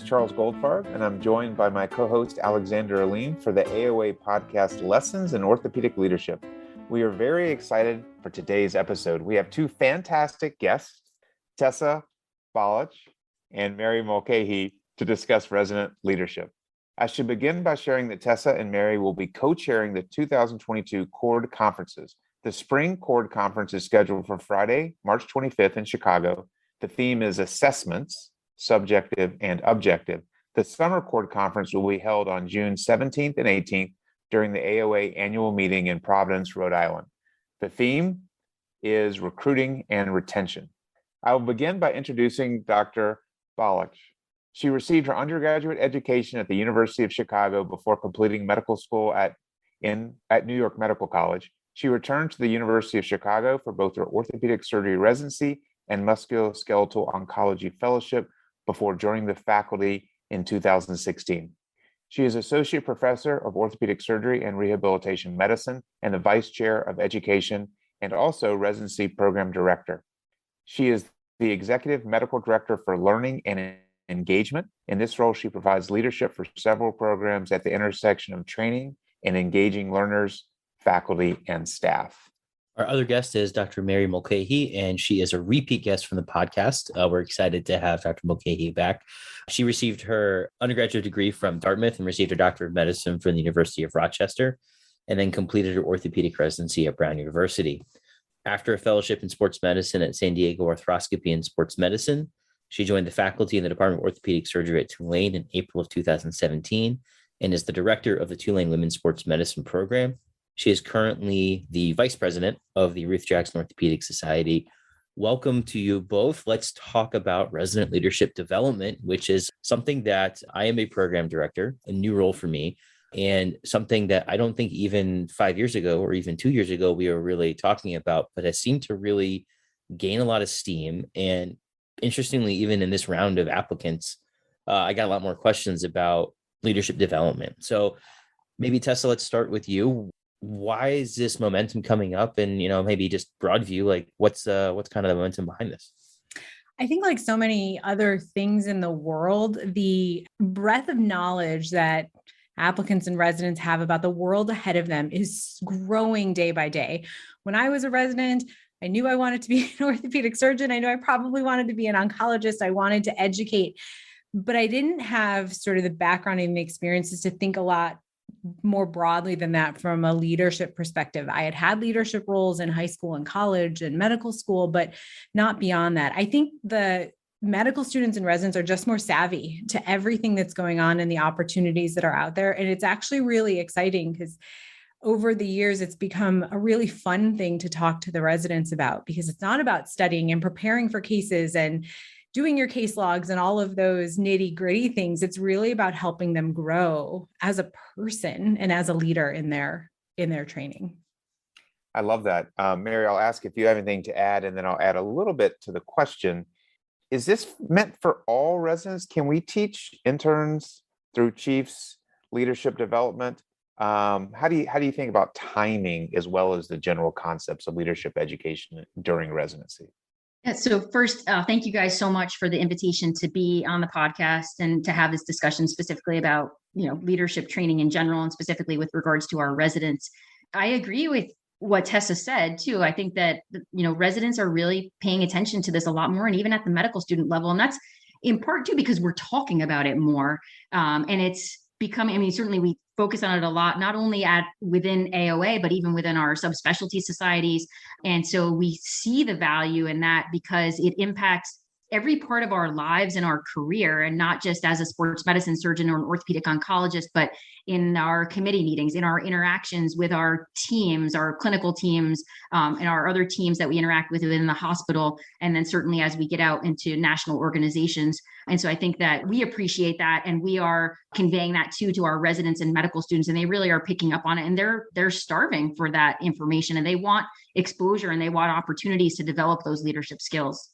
Charles Goldfarb, and I'm joined by my co-host Alexander Aleem for the AOA podcast Lessons in Orthopedic Leadership. We are very excited for today's episode. We have two fantastic guests, Tessa, Balach, and Mary Mulcahey, to discuss resident leadership. I should begin by sharing that Tessa and Mary will be co-chairing the 2022 CORD conferences. The Spring CORD conference is scheduled for Friday, March 25th in Chicago. The theme is assessments, subjective and objective. The Summer CORD conference will be held on June 17th and 18th during the AOA annual meeting in Providence, Rhode Island. The theme is recruiting and retention. I will begin by introducing Dr. Balach. She received her undergraduate education at the University of Chicago before completing medical school at New York Medical College. She returned to the University of Chicago for both her orthopedic surgery residency and musculoskeletal oncology fellowship before joining the faculty in 2016. She is Associate Professor of Orthopedic Surgery and Rehabilitation Medicine and the Vice Chair of Education and also Residency Program Director. She is the Executive Medical Director for Learning and Engagement. In this role, she provides leadership for several programs at the intersection of training and engaging learners, faculty, and staff. Our other guest is Dr. Mary Mulcahey, and she is a repeat guest from the podcast. We're excited to have Dr. Mulcahey back. She received her undergraduate degree from Dartmouth and received her doctorate of medicine from the University of Rochester, and then completed her orthopedic residency at Brown University. After a fellowship in sports medicine at San Diego Arthroscopy and Sports Medicine, she joined the faculty in the Department of Orthopedic Surgery at Tulane in April of 2017, and is the director of the Tulane Women's Sports Medicine Program. She is currently the vice president of the Ruth Jackson Orthopedic Society. Welcome to you both. Let's talk about resident leadership development, which is something that I am a program director, a new role for me, and something that I don't think even 5 years ago or even 2 years ago we were really talking about, but has seemed to really gain a lot of steam. And interestingly, even in this round of applicants, I got a lot more questions about leadership development. So maybe Tessa, let's start with you. Why is this momentum coming up? And, maybe just broad view, like what's kind of the momentum behind this? I think like so many other things in the world, the breadth of knowledge that applicants and residents have about the world ahead of them is growing day by day. When I was a resident, I knew I wanted to be an orthopedic surgeon. I knew I probably wanted to be an oncologist. I wanted to educate, but I didn't have sort of the background and the experiences to think a lot more broadly than that from a leadership perspective. I had leadership roles in high school and college and medical school, but not beyond that. I think the medical students and residents are just more savvy to everything that's going on and the opportunities that are out there. And it's actually really exciting because over the years, it's become a really fun thing to talk to the residents about, because it's not about studying and preparing for cases and doing your case logs and all of those nitty gritty things. It's really about helping them grow as a person and as a leader in their training. I love that. Mary, I'll ask if you have anything to add, and then I'll add a little bit to the question. Is this meant for all residents? Can we teach interns through chiefs leadership development? How do you think about timing as well as the general concepts of leadership education during residency? Yeah, so first, thank you guys so much for the invitation to be on the podcast and to have this discussion specifically about, leadership training in general and specifically with regards to our residents. I agree with what Tessa said too. I think that, residents are really paying attention to this a lot more, and even at the medical student level. And that's in part too, because we're talking about it more. And it's becoming, certainly we focus on it a lot, not only within AOA, but even within our subspecialty societies. And so we see the value in that because it impacts every part of our lives and our career, and not just as a sports medicine surgeon or an orthopedic oncologist, but in our committee meetings, in our interactions with our teams, our clinical teams, and our other teams that we interact with within the hospital. And then certainly as we get out into national organizations. And so I think that we appreciate that, and we are conveying that too to our residents and medical students, and they really are picking up on it, and they're starving for that information, and they want exposure and they want opportunities to develop those leadership skills.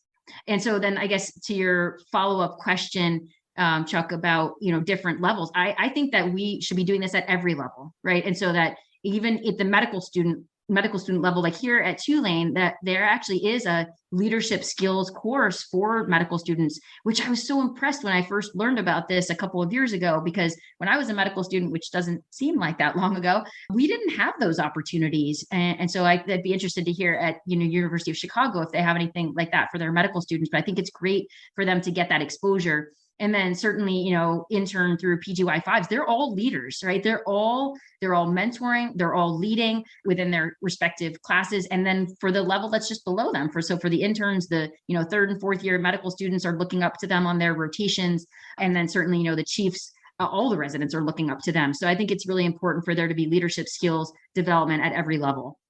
And so then I guess to your follow-up question, Chuck, about, different levels, I think that we should be doing this at every level, right? And so that even if the medical student medical student level, like here at Tulane, that there actually is a leadership skills course for medical students, which I was so impressed when I first learned about this a couple of years ago, because when I was a medical student, which doesn't seem like that long ago, we didn't have those opportunities. And so I'd be interested to hear at, University of Chicago, if they have anything like that for their medical students, but I think it's great for them to get that exposure. And then certainly, intern through PGY5s, they're all leaders, right? They're all mentoring, they're all leading within their respective classes. And then for the level that's just below them, for the interns, the, third and fourth year medical students are looking up to them on their rotations. And then certainly, the chiefs, all the residents are looking up to them. So I think it's really important for there to be leadership skills development at every level.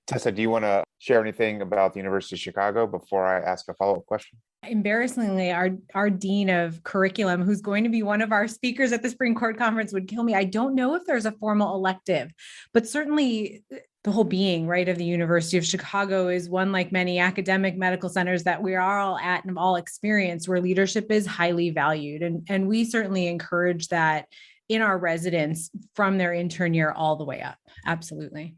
Tessa, do you want to share anything about the University of Chicago before I ask a follow-up question? Embarrassingly, our dean of curriculum, who's going to be one of our speakers at the Spring Court Conference, would kill me. I don't know if there's a formal elective, but certainly the whole being, right, of the University of Chicago is one, like many academic medical centers that we are all at and have all experienced, where leadership is highly valued. And we certainly encourage that in our residents from their intern year all the way up. Absolutely.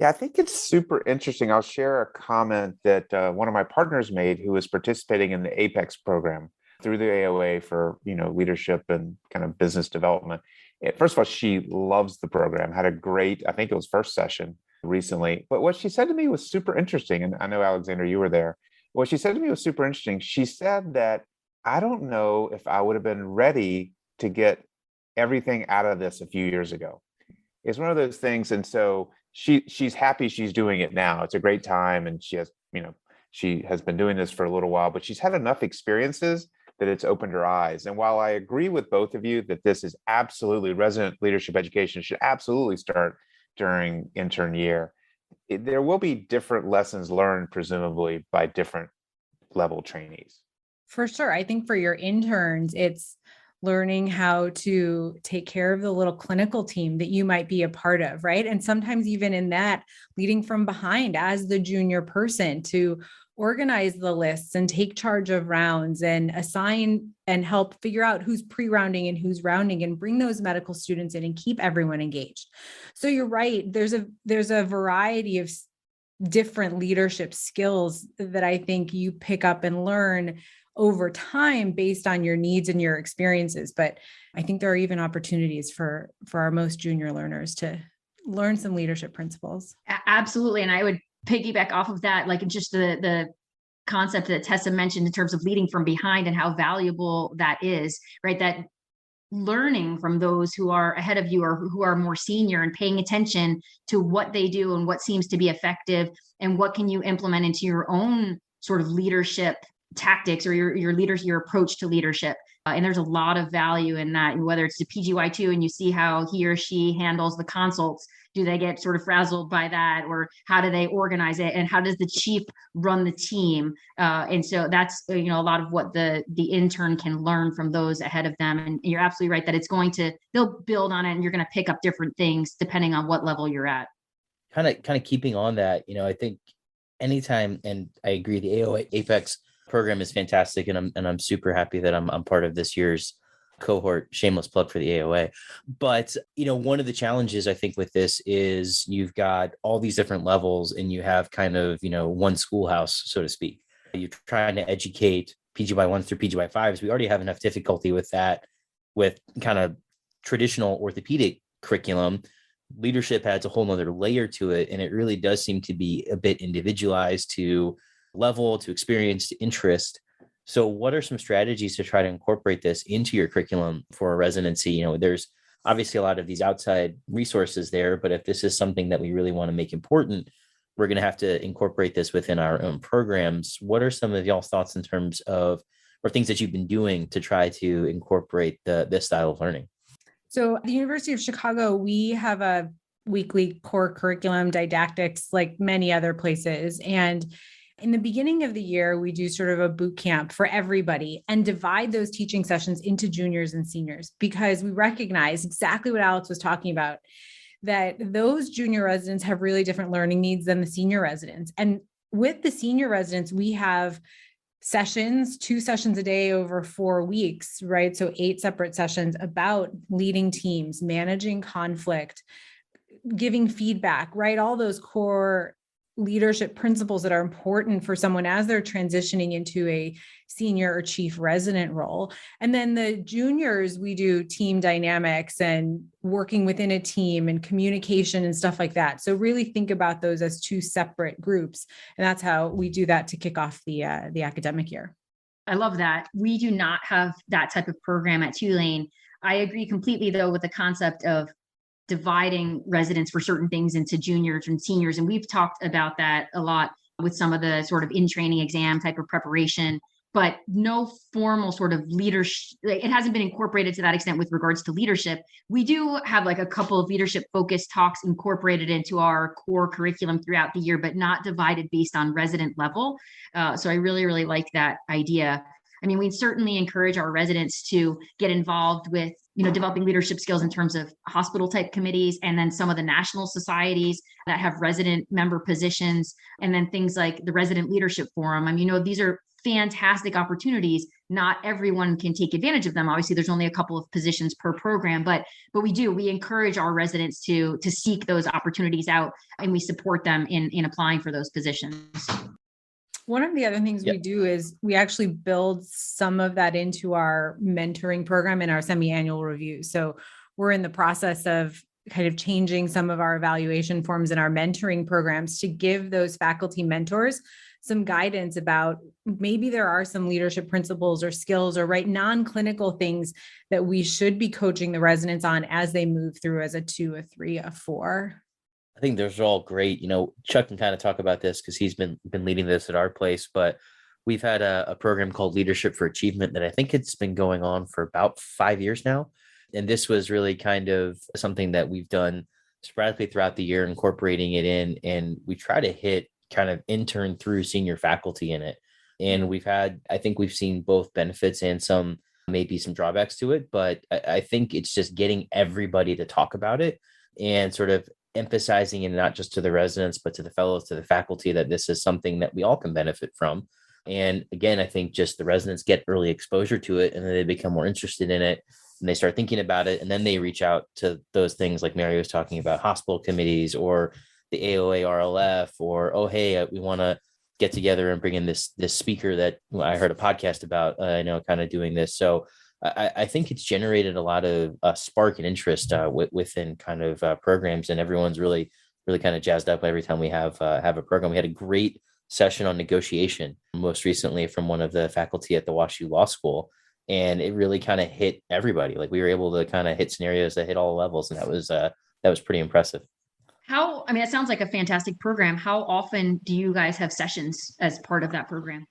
Yeah, I think it's super interesting. I'll share a comment that one of my partners made, who was participating in the APEX program through the AOA for, leadership and kind of business development. First of all, she loves the program, had a great, I think it was first session recently. But what she said to me was super interesting. And I know, Alexander, you were there. What she said to me was super interesting. She said that, I don't know if I would have been ready to get everything out of this a few years ago. It's one of those things. And so she's happy she's doing it now. It's a great time. And she has been doing this for a little while, but she's had enough experiences that it's opened her eyes. And while I agree with both of you that this is absolutely, resident leadership education should absolutely start during intern year, there will be different lessons learned, presumably, by different level trainees. For sure. I think for your interns, it's learning how to take care of the little clinical team that you might be a part of, right? And sometimes even in that, leading from behind as the junior person to organize the lists and take charge of rounds and assign and help figure out who's pre-rounding and who's rounding and bring those medical students in and keep everyone engaged. So you're right. There's a variety of different leadership skills that I think you pick up and learn over time based on your needs and your experiences. But I think there are even opportunities for our most junior learners to learn some leadership principles. Absolutely. And I would piggyback off of that, like just the concept that Tessa mentioned in terms of leading from behind and how valuable that is, right? That learning from those who are ahead of you or who are more senior and paying attention to what they do and what seems to be effective and what can you implement into your own sort of leadership tactics or your approach to leadership. And there's a lot of value in that, whether it's the PGY2 and you see how he or she handles the consults. Do they get sort of frazzled by that, or how do they organize it, and how does the chief run the team? And so that's a lot of what the intern can learn from those ahead of them. And you're absolutely right that they'll build on it, and you're going to pick up different things depending on what level you're at. Kind of keeping on that, I think anytime, and I agree, the AOA Apex program is fantastic, and I'm super happy that I'm part of this year's cohort. Shameless plug for the AOA. But one of the challenges I think with this is you've got all these different levels, and you have kind of one schoolhouse, so to speak. You're trying to educate PGY1s through PGY5s. We already have enough difficulty with that, with kind of traditional orthopedic curriculum. Leadership adds a whole nother layer to it, and it really does seem to be a bit individualized to level, to experience, to interest. So what are some strategies to try to incorporate this into your curriculum for a residency? There's obviously a lot of these outside resources there, but if this is something that we really want to make important, we're going to have to incorporate this within our own programs. What are some of y'all's thoughts in terms of, or things that you've been doing to try to incorporate this style of learning? So at the University of Chicago, we have a weekly core curriculum didactics like many other places. And in the beginning of the year, we do sort of a boot camp for everybody and divide those teaching sessions into juniors and seniors, because we recognize exactly what Alex was talking about, that those junior residents have really different learning needs than the senior residents. And with the senior residents, we have sessions, 2 sessions a day over 4 weeks, right? So 8 separate sessions about leading teams, managing conflict, giving feedback, right? All those core leadership principles that are important for someone as they're transitioning into a senior or chief resident role. And then the juniors, we do team dynamics and working within a team and communication and stuff like that. So really think about those as two separate groups. And that's how we do that to kick off the academic year. I love that. We do not have that type of program at Tulane. I agree completely, though, with the concept of dividing residents for certain things into juniors and seniors. And we've talked about that a lot with some of the sort of in-training exam type of preparation, but no formal sort of leadership. It hasn't been incorporated to that extent with regards to leadership. We do have like a couple of leadership focused talks incorporated into our core curriculum throughout the year, but not divided based on resident level. So I really, really like that idea. I mean, we certainly encourage our residents to get involved with, developing leadership skills in terms of hospital type committees, and then some of the national societies that have resident member positions, and then things like the Resident Leadership Forum. I mean, these are fantastic opportunities. Not everyone can take advantage of them. Obviously, there's only a couple of positions per program, but we encourage our residents to seek those opportunities out, and we support them in applying for those positions. One of the other things we do is we actually build some of that into our mentoring program in our semi-annual review. So we're in the process of kind of changing some of our evaluation forms in our mentoring programs to give those faculty mentors some guidance about maybe there are some leadership principles or skills or non-clinical things that we should be coaching the residents on as they move through as a 2, a 3, a 4. I think those are all great. Chuck can kind of talk about this because he's been leading this at our place, but we've had a program called Leadership for Achievement that I think it's been going on for about 5 years now. And this was really kind of something that we've done sporadically throughout the year, incorporating it in, and we try to hit kind of intern through senior faculty in it. And I think we've seen both benefits and maybe some drawbacks to it, but I think it's just getting everybody to talk about it and sort of emphasizing it not just to the residents, but to the fellows, to the faculty, that this is something that we all can benefit from. And again, I think just the residents get early exposure to it, and then they become more interested in it, and they start thinking about it. And then they reach out to those things like Mary was talking about, hospital committees or the AOA RLF, or, oh, hey, we want to get together and bring in this speaker that I heard a podcast about, kind of doing this. So I think it's generated a lot of spark and interest within kind of programs, and everyone's really, really kind of jazzed up every time we have a program. We had a great session on negotiation most recently from one of the faculty at the WashU Law School, and it really kind of hit everybody. Like, we were able to kind of hit scenarios that hit all levels, and that was pretty impressive. That sounds like a fantastic program. How often do you guys have sessions as part of that program?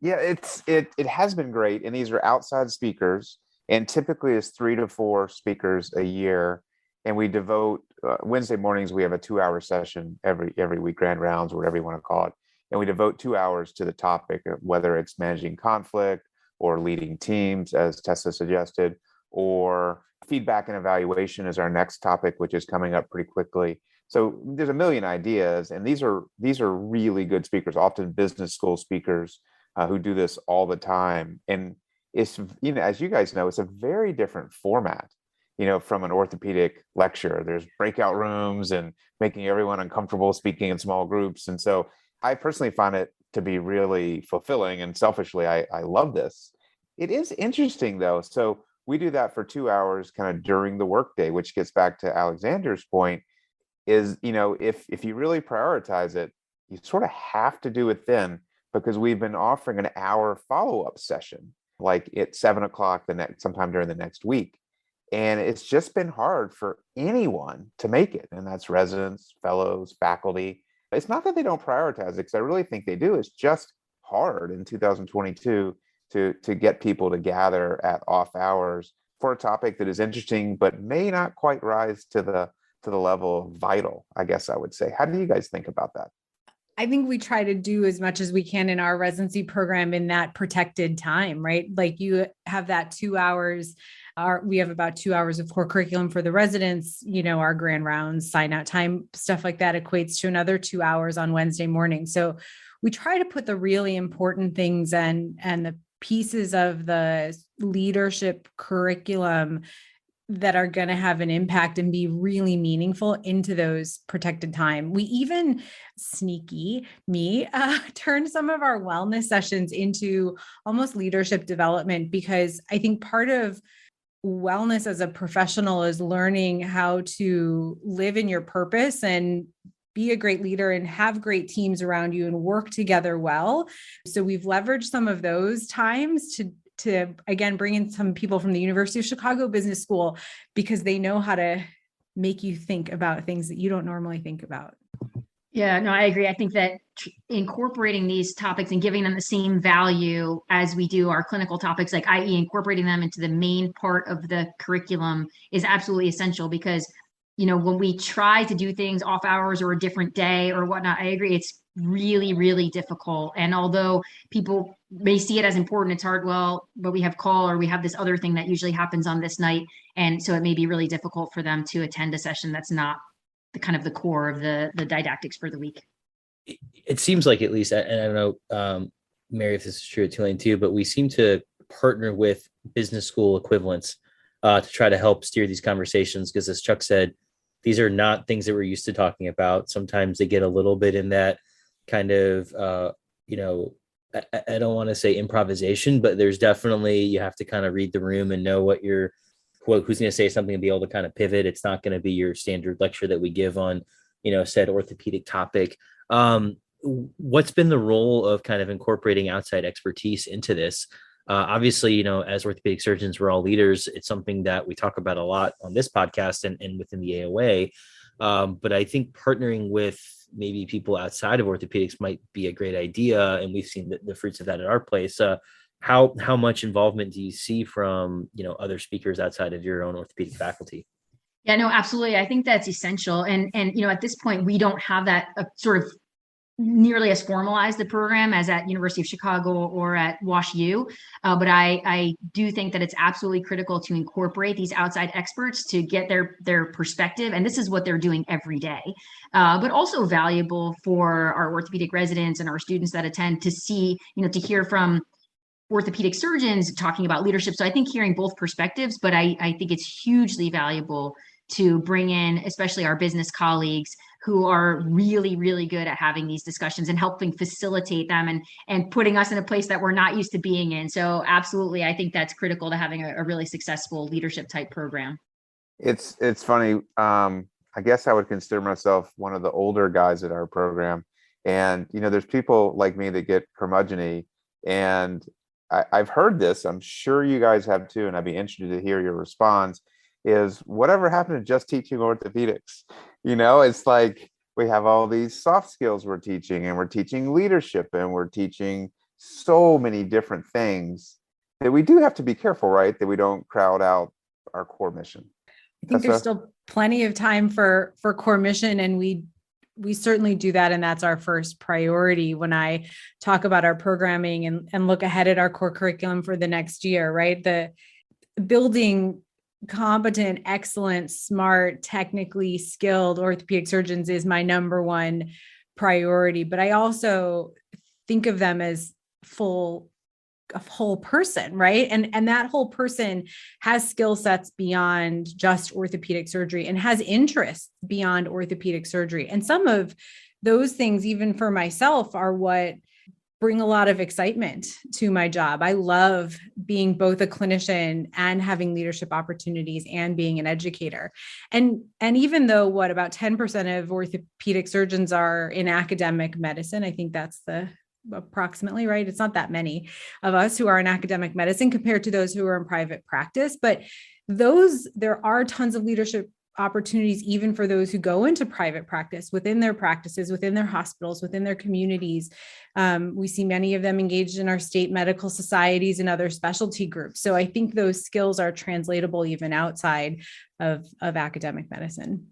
Yeah, it has been great, and these are outside speakers, and typically it's 3 to 4 speakers a year, and we devote Wednesday mornings. We have a 2-hour session every week, grand rounds, or whatever you want to call it, and we devote 2 hours to the topic, whether it's managing conflict or leading teams, as Tessa suggested, or feedback and evaluation is our next topic, which is coming up pretty quickly. So there's a million ideas, and these are really good speakers, often business school speakers, who do this all the time. And it's, as you guys know, it's a very different format, from an orthopedic lecture. There's breakout rooms and making everyone uncomfortable speaking in small groups. And so I personally find it to be really fulfilling, and selfishly, I love this. It is interesting though. So we do that for 2 hours kind of during the workday, which gets back to Alexander's point is, if you really prioritize it, you sort of have to do it then, because we've been offering an hour follow-up session, like at 7:00 sometime during the next week. And it's just been hard for anyone to make it. And that's residents, fellows, faculty. It's not that they don't prioritize it, because I really think they do. It's just hard in 2022 to get people to gather at off hours for a topic that is interesting, but may not quite rise to the level of vital, I guess I would say. How do you guys think about that? I think we try to do as much as we can in our residency program in that protected time, right? Like, you have that 2 hours. We have about 2 hours of core curriculum for the residents, our grand rounds, sign out time, stuff like that equates to another 2 hours on Wednesday morning. So we try to put the really important things and the pieces of the leadership curriculum that are going to have an impact and be really meaningful into those protected time. We even turned some of our wellness sessions into almost leadership development, because I think part of wellness as a professional is learning how to live in your purpose and be a great leader and have great teams around you and work together well. So we've leveraged some of those times to again, bring in some people from the University of Chicago Business School, because they know how to make you think about things that you don't normally think about. Yeah, no, I agree. I think that incorporating these topics and giving them the same value as we do our clinical topics, like i.e. incorporating them into the main part of the curriculum, is absolutely essential, because when we try to do things off hours or a different day or whatnot, I agree, it's really, really difficult. And although people may see it as important, it's hard. Well, but we have call, or we have this other thing that usually happens on this night. And so it may be really difficult for them to attend a session that's not the kind of the core of the didactics for the week. It seems like, at least, and I don't know, Mary, if this is true at Tulane too, but we seem to partner with business school equivalents to try to help steer these conversations. Because as Chuck said, these are not things that we're used to talking about. Sometimes they get a little bit in that kind of, I don't want to say improvisation, but there's definitely, you have to kind of read the room and know who's going to say something and be able to kind of pivot. It's not going to be your standard lecture that we give on, said orthopedic topic. What's been the role of kind of incorporating outside expertise into this? Obviously, as orthopedic surgeons, we're all leaders. It's something that we talk about a lot on this podcast and within the AOA. But I think partnering with maybe people outside of orthopedics might be a great idea. And we've seen the fruits of that at our place. How much involvement do you see from, other speakers outside of your own orthopedic faculty? Yeah, no, absolutely. I think that's essential. And at this point, we don't have that sort of nearly as formalized a program as at University of Chicago or at Wash U. But I do think that it's absolutely critical to incorporate these outside experts to get their perspective. And this is what they're doing every day, but also valuable for our orthopedic residents and our students that attend to see, to hear from orthopedic surgeons talking about leadership. So I think hearing both perspectives, but I think it's hugely valuable to bring in, especially our business colleagues who are really, really good at having these discussions and helping facilitate them and putting us in a place that we're not used to being in. So absolutely, I think that's critical to having a really successful leadership type program. It's funny. I guess I would consider myself one of the older guys at our program. And, there's people like me that get curmudgeon-y, and I've heard this. I'm sure you guys have too. And I'd be interested to hear your response. Is whatever happened to just teaching orthopedics? It's like we have all these soft skills we're teaching, and we're teaching leadership, and we're teaching so many different things that we do have to be careful, right? That we don't crowd out our core mission. I think there's still plenty of time for core mission, and we certainly do that. And that's our first priority when I talk about our programming and look ahead at our core curriculum for the next year, right? The building competent, excellent, smart, technically skilled orthopedic surgeons is my number one priority. But I also think of them as a whole person, right? And that whole person has skill sets beyond just orthopedic surgery and has interests beyond orthopedic surgery. And some of those things, even for myself, are what bring a lot of excitement to my job. I love being both a clinician and having leadership opportunities and being an educator. And even though about 10% of orthopedic surgeons are in academic medicine, I think that's approximately right. It's not that many of us who are in academic medicine compared to those who are in private practice, but there are tons of leadership opportunities even for those who go into private practice, within their practices, within their hospitals, within their communities. We see many of them engaged in our state medical societies and other specialty groups. So I think those skills are translatable even outside of academic medicine.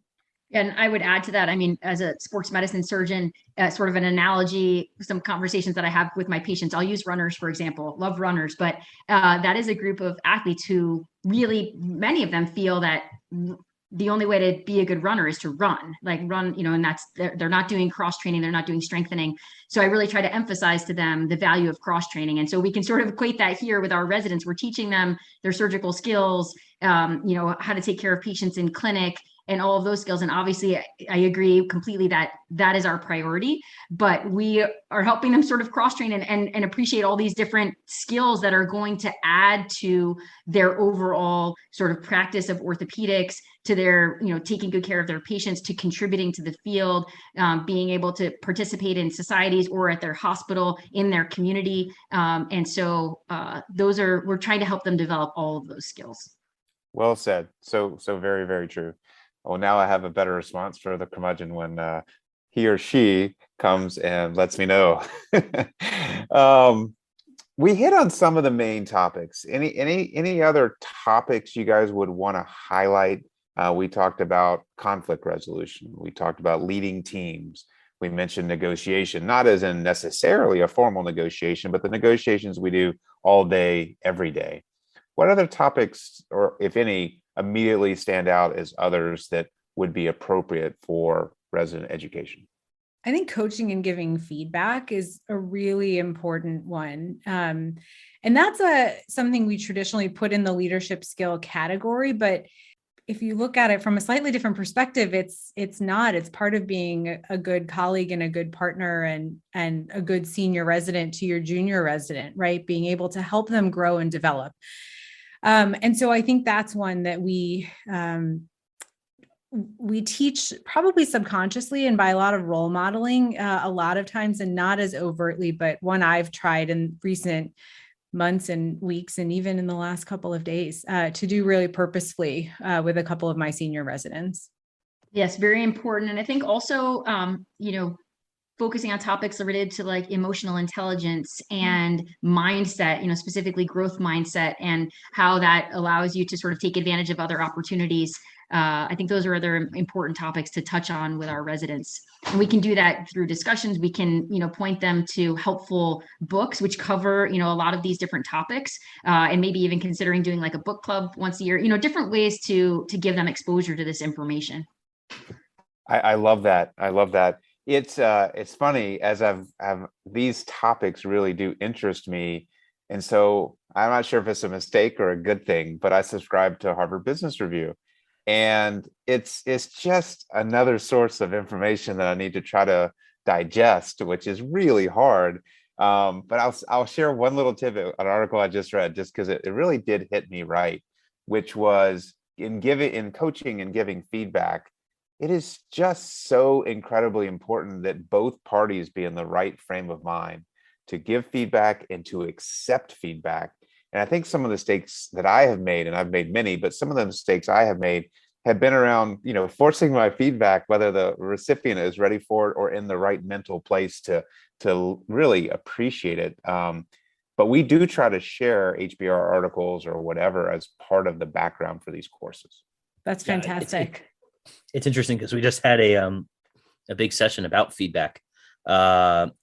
And I would add to that, as a sports medicine surgeon, sort of an analogy, some conversations that I have with my patients, I'll use runners, for example, love runners, but that is a group of athletes who really, many of them feel that the only way to be a good runner is to run, and that's, they're not doing cross training, they're not doing strengthening. So I really try to emphasize to them the value of cross training. And so we can sort of equate that here with our residents. We're teaching them their surgical skills, how to take care of patients in clinic and all of those skills. And obviously I agree completely that that is our priority, but we are helping them sort of cross train and appreciate all these different skills that are going to add to their overall sort of practice of orthopedics, to their, taking good care of their patients, to contributing to the field, being able to participate in societies or at their hospital, in their community. And so we're trying to help them develop all of those skills. Well said. So very, very true. Well, now I have a better response for the curmudgeon when he or she comes and lets me know. We hit on some of the main topics. Any other topics you guys would want to highlight? We talked about conflict resolution. We talked about leading teams. We mentioned negotiation, not as in necessarily a formal negotiation, but the negotiations we do all day, every day. What other topics, or if any, immediately stand out as others that would be appropriate for resident education? I think coaching and giving feedback is a really important one. And that's something we traditionally put in the leadership skill category, but if you look at it from a slightly different perspective, it's part of being a good colleague and a good partner and a good senior resident to your junior resident, right? Being able to help them grow and develop. And so I think that's one that we teach probably subconsciously and by a lot of role modeling, a lot of times, and not as overtly, but one I've tried in recent months and weeks, and even in the last couple of days, to do really purposefully with a couple of my senior residents. Yes, very important. And I think also, focusing on topics related to like emotional intelligence and mindset, specifically growth mindset, and how that allows you to sort of take advantage of other opportunities. I think those are other important topics to touch on with our residents. And we can do that through discussions. We can, point them to helpful books, which cover, a lot of these different topics, and maybe even considering doing like a book club once a year, different ways to give them exposure to this information. I love that. I love that. It's funny, as I've these topics really do interest me. And so I'm not sure if it's a mistake or a good thing, but I subscribe to Harvard Business Review. And it's just another source of information that I need to try to digest, which is really hard. But I'll share one little tidbit, an article I just read, just because it really did hit me right, which was in coaching and giving feedback. It is just so incredibly important that both parties be in the right frame of mind to give feedback and to accept feedback. And I think some of the mistakes that I have made, and I've made many, but some of the mistakes I have made have been around, forcing my feedback, whether the recipient is ready for it or in the right mental place to really appreciate it. But we do try to share HBR articles or whatever as part of the background for these courses. That's fantastic. It's interesting because we just had a big session about feedback, and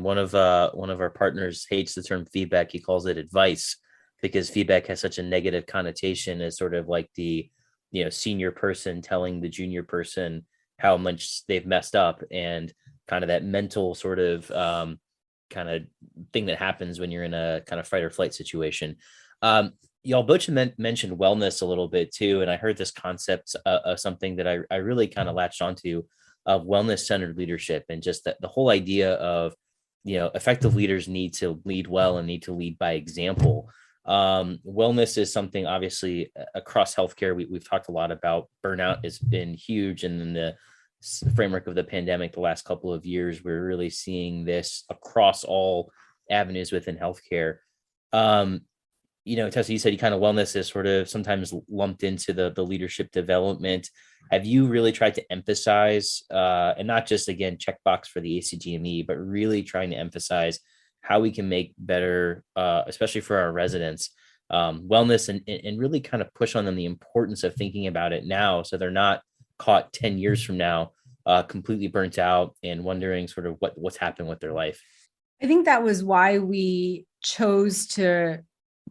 one of our partners hates the term feedback. He calls it advice, because feedback has such a negative connotation as sort of like the senior person telling the junior person how much they've messed up, and kind of that mental sort of kind of thing that happens when you're in a kind of fight or flight situation. Y'all both mentioned wellness a little bit too, and I heard this concept of something that I really kind of latched onto, of wellness-centered leadership, and just the whole idea of, effective leaders need to lead well and need to lead by example. Wellness is something, obviously, across healthcare. We've talked a lot about burnout. Has been huge, and in the framework of the pandemic, the last couple of years, we're really seeing this across all avenues within healthcare. Tessa, you said wellness is sort of sometimes lumped into the leadership development. Have you really tried to emphasize, and not just, again, checkbox for the ACGME, but really trying to emphasize how we can make better, especially for our residents, wellness, and really kind of push on them the importance of thinking about it now, so they're not caught 10 years from now, completely burnt out and wondering sort of what's happened with their life? I think that was why we chose to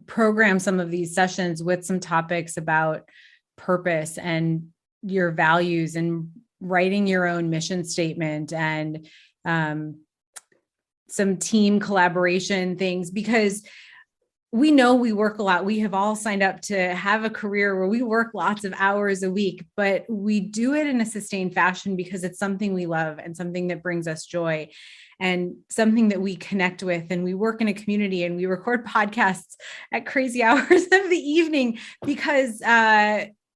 program some of these sessions with some topics about purpose and your values and writing your own mission statement and some team collaboration things, because we know we work a lot. We have all signed up to have a career where we work lots of hours a week, but we do it in a sustained fashion because it's something we love and something that brings us joy and something that we connect with. And we work in a community and we record podcasts at crazy hours of the evening because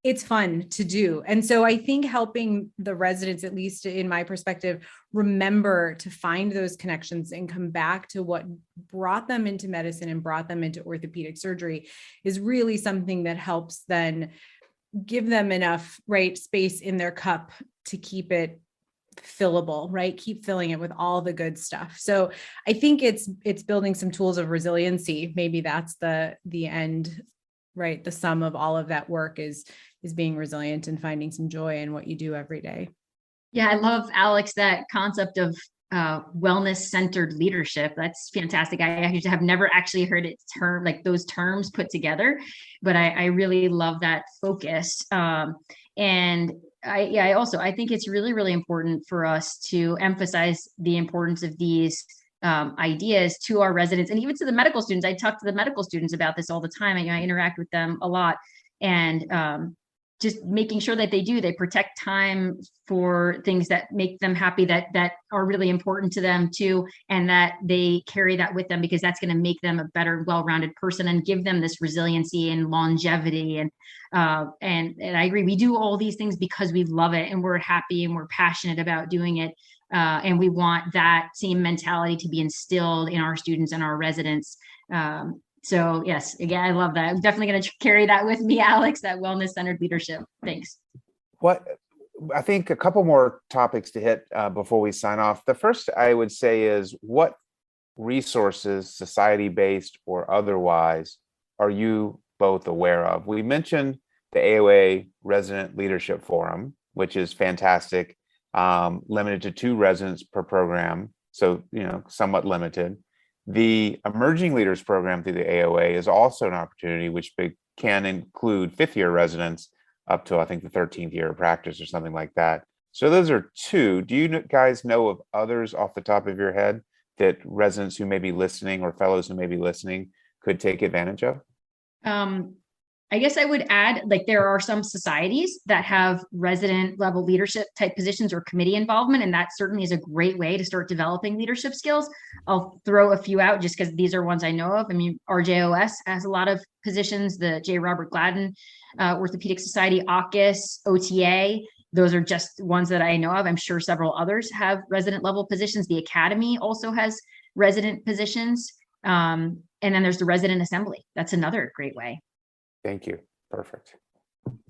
it's fun to do. And so I think helping the residents, at least in my perspective, remember to find those connections and come back to what brought them into medicine and brought them into orthopedic surgery is really something that helps then give them enough, right, space in their cup to keep it fillable, right? Keep filling it with all the good stuff. So I think it's building some tools of resiliency. Maybe that's the end, right? The sum of all of that work is being resilient and finding some joy in what you do every day. Yeah, I love, Alex, that concept of wellness-centered leadership. That's fantastic. I actually have never actually heard it like those terms put together, but I really love that focus. And I think it's really, really important for us to emphasize the importance of these ideas to our residents and even to the medical students. I talk to the medical students about this all the time. I interact with them a lot, and just making sure that they protect time for things that make them happy, that are really important to them too, and that they carry that with them, because that's going to make them a better, well-rounded person and give them this resiliency and longevity. And I agree, we do all these things because we love it and we're happy and we're passionate about doing it. And we want that same mentality to be instilled in our students and our residents. So yes, again, I love that. I'm definitely going to carry that with me, Alex, that wellness-centered leadership. Thanks. I think a couple more topics to hit before we sign off. The first I would say is, what resources, society-based or otherwise, are you both aware of? We mentioned the AOA Resident Leadership Forum, which is fantastic, limited to 2 residents per program. So, somewhat limited. The Emerging Leaders Program through the AOA is also an opportunity which can include 5th-year residents up to, I think, the 13th year of practice or something like that. So those are 2. Do you guys know of others off the top of your head that residents who may be listening or fellows who may be listening could take advantage of? I guess I would add, like, there are some societies that have resident level leadership type positions or committee involvement, and that certainly is a great way to start developing leadership skills. I'll throw a few out just because these are ones I know of. I mean, RJOS has a lot of positions, the J. Robert Gladden Orthopedic Society, AUKUS, OTA. Those are just ones that I know of. I'm sure several others have resident level positions. The Academy also has resident positions. And then there's the resident assembly. That's another great way. Thank you. Perfect.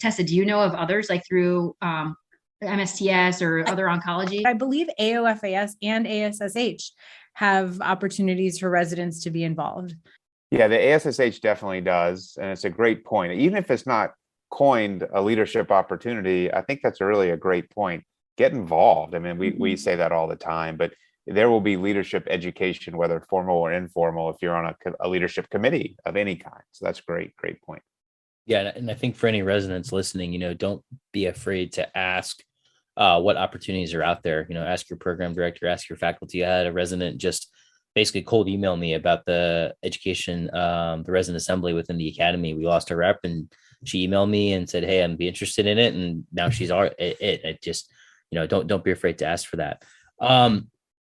Tessa, do you know of others, like through MSTS or other oncology? I believe AOFAS and ASSH have opportunities for residents to be involved. Yeah, the ASSH definitely does. And it's a great point. Even if it's not coined a leadership opportunity, I think that's really a great point. Get involved. I mean, we say that all the time, but there will be leadership education, whether formal or informal, if you're on a leadership committee of any kind. So that's great point. Yeah, and I think for any residents listening, don't be afraid to ask what opportunities are out there. Ask your program director, ask your faculty. I had a resident just basically cold email me about the education, the resident assembly within the academy. We lost a rep, and she emailed me and said, "Hey, I'd be interested in it." And now she's it. Just don't be afraid to ask for that.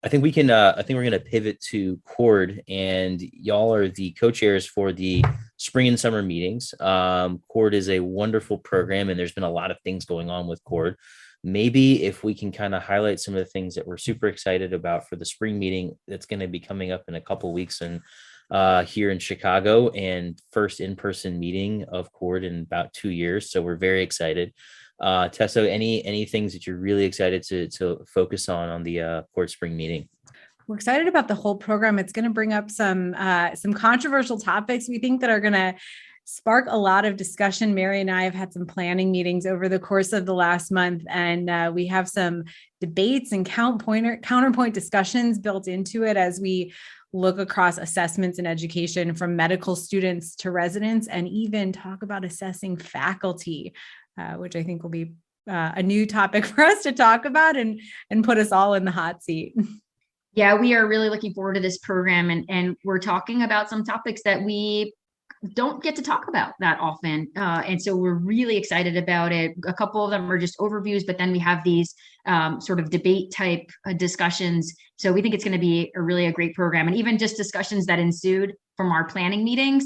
I think we're going to pivot to CORD, and y'all are the co-chairs for the spring and summer meetings. CORD is a wonderful program, and there's been a lot of things going on with CORD. Maybe if we can kind of highlight some of the things that we're super excited about for the spring meeting that's going to be coming up in a couple of weeks and here in Chicago, and first in-person meeting of CORD in about 2 years. So we're very excited. Tessa, any things that you're really excited to focus on the CORD spring meeting? We're excited about the whole program. It's going to bring up some controversial topics we think that are going to spark a lot of discussion. Mary and I have had some planning meetings over the course of the last month, and we have some debates and counterpoint discussions built into it as we look across assessments and education from medical students to residents, and even talk about assessing faculty, which I think will be a new topic for us to talk about and put us all in the hot seat. Yeah, we are really looking forward to this program, and we're talking about some topics that we don't get to talk about that often. And so we're really excited about it. A couple of them are just overviews, but then we have these sort of debate type discussions. So we think it's going to be a great program. And even just discussions that ensued from our planning meetings,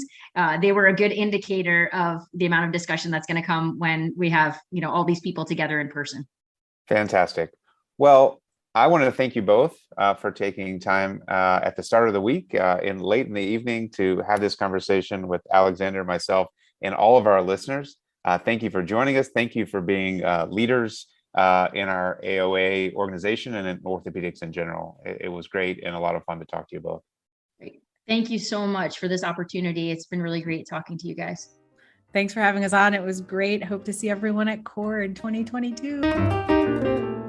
they were a good indicator of the amount of discussion that's going to come when we have, all these people together in person. Fantastic. Well, I want to thank you both for taking time at the start of the week late in the evening to have this conversation with Alexander, myself, and all of our listeners. Thank you for joining us. Thank you for being leaders in our AOA organization and in orthopedics in general. It was great and a lot of fun to talk to you both. Great. Thank you so much for this opportunity. It's been really great talking to you guys. Thanks for having us on. It was great. Hope to see everyone at CORE in 2022.